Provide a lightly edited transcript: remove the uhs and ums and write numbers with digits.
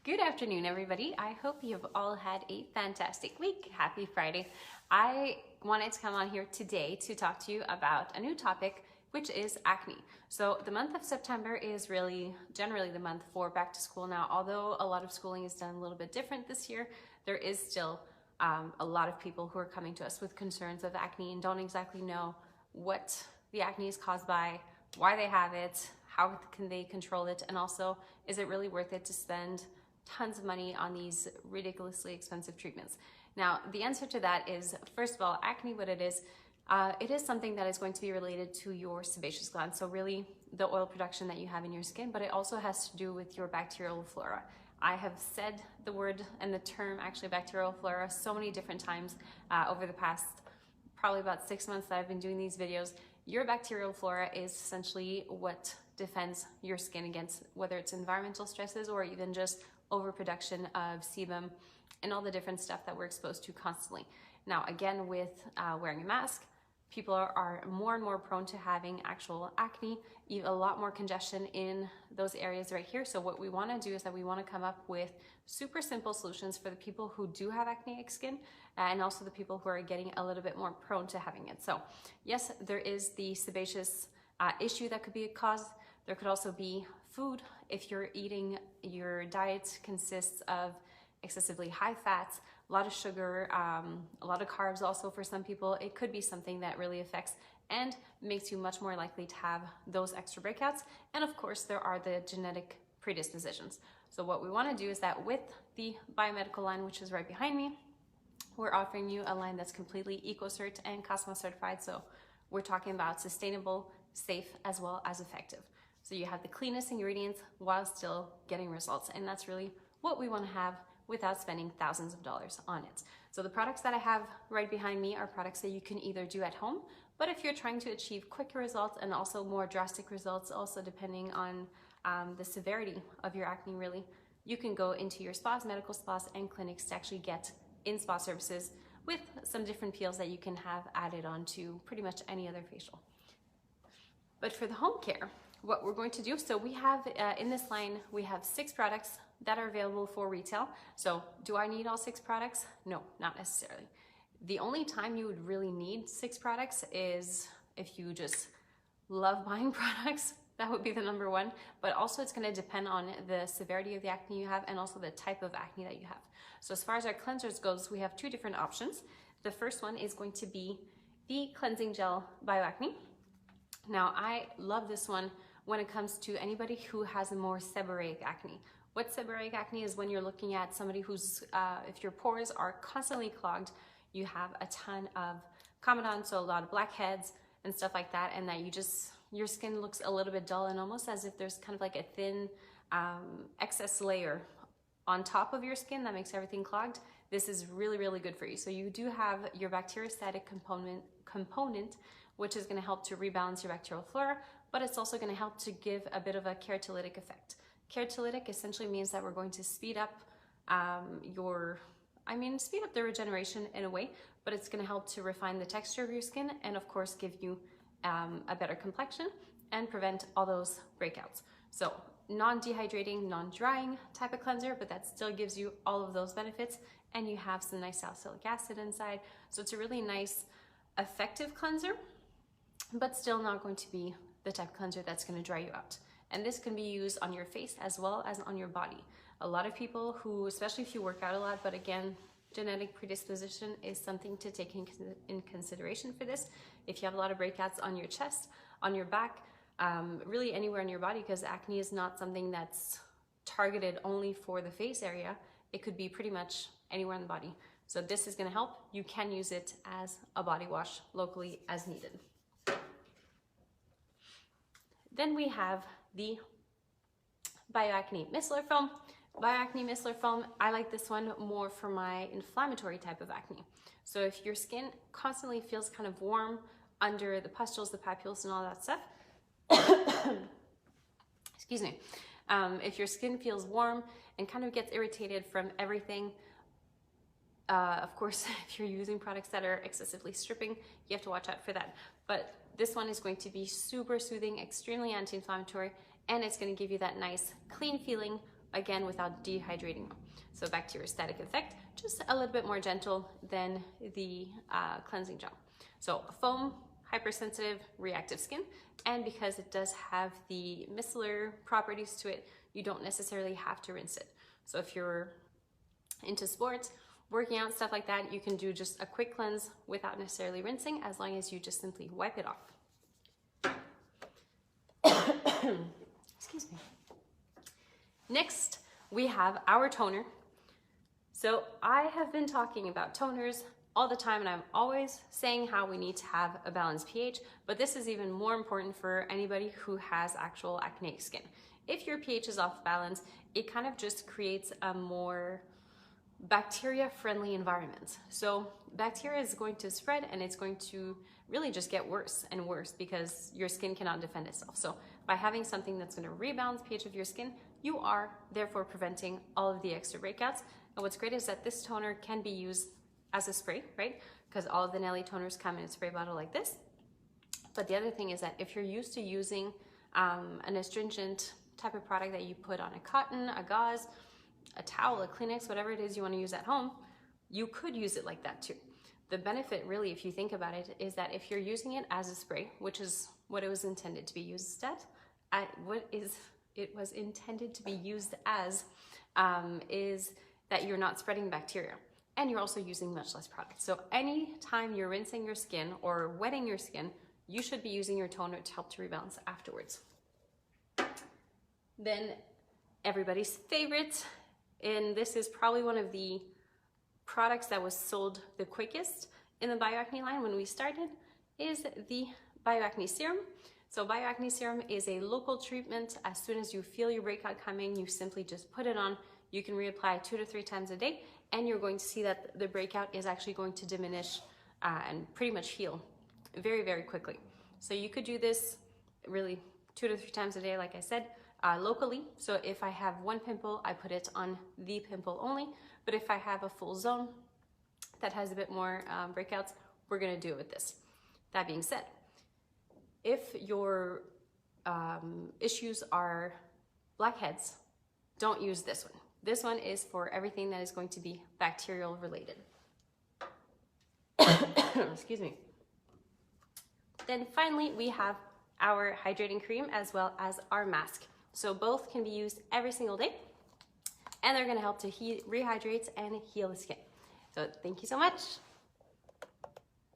Good afternoon, everybody. I hope you've all had a fantastic week. Happy Friday. I wanted to come on here today to talk to you about a new topic, which is acne. So the month of September is really generally the month for back to school now. Although a lot of schooling is done a little bit different this year, there is still a lot of people who are coming to us with concerns of acne and don't exactly know what the acne is caused by, why they have it, how can they control it, and also, is it really worth it to spend tons of money on these ridiculously expensive treatments? Now, the answer to that is, first of all, acne, what it is something that is going to be related to your sebaceous gland. So really the oil production that you have in your skin, but it also has to do with your bacterial flora. I have said the word and the term actually bacterial flora so many different times over the past probably about 6 months that I've been doing these videos. Your bacterial flora is essentially what defends your skin against whether it's environmental stresses or even just overproduction of sebum and all the different stuff that we're exposed to constantly. Now, again, with wearing a mask, people are more and more prone to having actual acne, a lot more congestion in those areas right here. So what we want to do is that we want to come up with super simple solutions for the people who do have acneic skin and also the people who are getting a little bit more prone to having it. So yes, there is the sebaceous issue that could be a cause. There could also be food. If you're eating, your diet consists of excessively high fats, a lot of sugar, a lot of carbs also for some people, it could be something that really affects and makes you much more likely to have those extra breakouts. And of course, there are the genetic predispositions. So what we want to do is that with the biomedical line, which is right behind me, we're offering you a line that's completely EcoCert and Cosmo certified. So we're talking about sustainable, safe, as well as effective. So you have the cleanest ingredients while still getting results. And that's really what we want to have without spending thousands of dollars on it. So the products that I have right behind me are products that you can either do at home, but if you're trying to achieve quicker results and also more drastic results, also depending on the severity of your acne really, you can go into your spas, medical spas, and clinics to actually get in-spa services with some different peels that you can have added on to pretty much any other facial. But for the home care, what we're going to do, so we have in this line, we have 6 products that are available for retail. So do I need all 6 products? No, not necessarily. The only time you would really need 6 products is if you just love buying products. That would be the number one, but also it's going to depend on the severity of the acne you have and also the type of acne that you have. So as far as our cleansers goes, we have 2 different options. The first one is going to be the Cleansing Gel Bioacne. Now, I love this one when it comes to anybody who has a more seborrheic acne. What seborrheic acne is when you're looking at somebody who's, if your pores are constantly clogged, you have a ton of comedones, so a lot of blackheads and stuff like that, and that your skin looks a little bit dull and almost as if there's kind of like a thin excess layer on top of your skin that makes everything clogged. This is really, really good for you. So you do have your bacteriostatic component, which is going to help to rebalance your bacterial flora, but it's also going to help to give a bit of a keratolytic effect. Keratolytic essentially means that we're going to speed up speed up the regeneration in a way, but it's going to help to refine the texture of your skin and of course give you a better complexion and prevent all those breakouts. So non-dehydrating, non-drying type of cleanser, but that still gives you all of those benefits, and you have some nice salicylic acid inside. So it's a really nice, effective cleanser, but still not going to be the type of cleanser that's going to dry you out. And this can be used on your face as well as on your body. A lot of people who, especially if you work out a lot, but again, genetic predisposition is something to take in consideration for this. If you have a lot of breakouts on your chest, on your back, really anywhere in your body, because acne is not something that's targeted only for the face area. It could be pretty much anywhere in the body. So this is going to help. You can use it as a body wash locally as needed. Then we have the Bioacne Micellar Foam. Bioacne Micellar Foam, I like this one more for my inflammatory type of acne. So if your skin constantly feels kind of warm under the pustules, the papules, and all that stuff, excuse me, if your skin feels warm and kind of gets irritated from everything, of course, if you're using products that are excessively stripping, you have to watch out for that. But this one is going to be super soothing, extremely anti-inflammatory, and it's going to give you that nice, clean feeling again, without dehydrating them. So bacteriostatic effect, just a little bit more gentle than the cleansing gel. So foam, hypersensitive, reactive skin, and because it does have the micellar properties to it, you don't necessarily have to rinse it. So if you're into sports, working out, stuff like that, you can do just a quick cleanse without necessarily rinsing, as long as you just simply wipe it off. Excuse me. Next, we have our toner. So I have been talking about toners all the time, and I'm always saying how we need to have a balanced pH, but this is even more important for anybody who has actual acneic skin. If your pH is off balance, it kind of just creates a more bacteria-friendly environment. So bacteria is going to spread, and it's going to really just get worse and worse because your skin cannot defend itself. So by having something that's going to rebalance pH of your skin, you are therefore preventing all of the extra breakouts. And what's great is that this toner can be used as a spray, right? Because all of the Nelly toners come in a spray bottle like this. But the other thing is that if you're used to using an astringent type of product that you put on a cotton, a gauze, a towel, a Kleenex, whatever it is you want to use at home, you could use it like that too. The benefit really, if you think about it, is that if you're using it as a spray, which is what it was intended to be used it was intended to be used as, is that you're not spreading bacteria, and you're also using much less product. So anytime you're rinsing your skin or wetting your skin, you should be using your toner to help to rebalance afterwards. Then everybody's favorite, and this is probably one of the products that was sold the quickest in the BioAcne line when we started, is the BioAcne Serum. So BioAcne Serum is a local treatment. As soon as you feel your breakout coming, you simply just put it on. You can reapply 2 to 3 times a day, and you're going to see that the breakout is actually going to diminish and pretty much heal very, very quickly. So you could do this really 2 to 3 times a day, like I said, locally. So if I have one pimple, I put it on the pimple only. But if I have a full zone that has a bit more breakouts, we're gonna do it with this. That being said, if your issues are blackheads, don't use this one. This one is for everything that is going to be bacterial related. Excuse me. Then finally, we have our hydrating cream as well as our mask. So both can be used every single day, and they're gonna help to rehydrate and heal the skin. So thank you so much.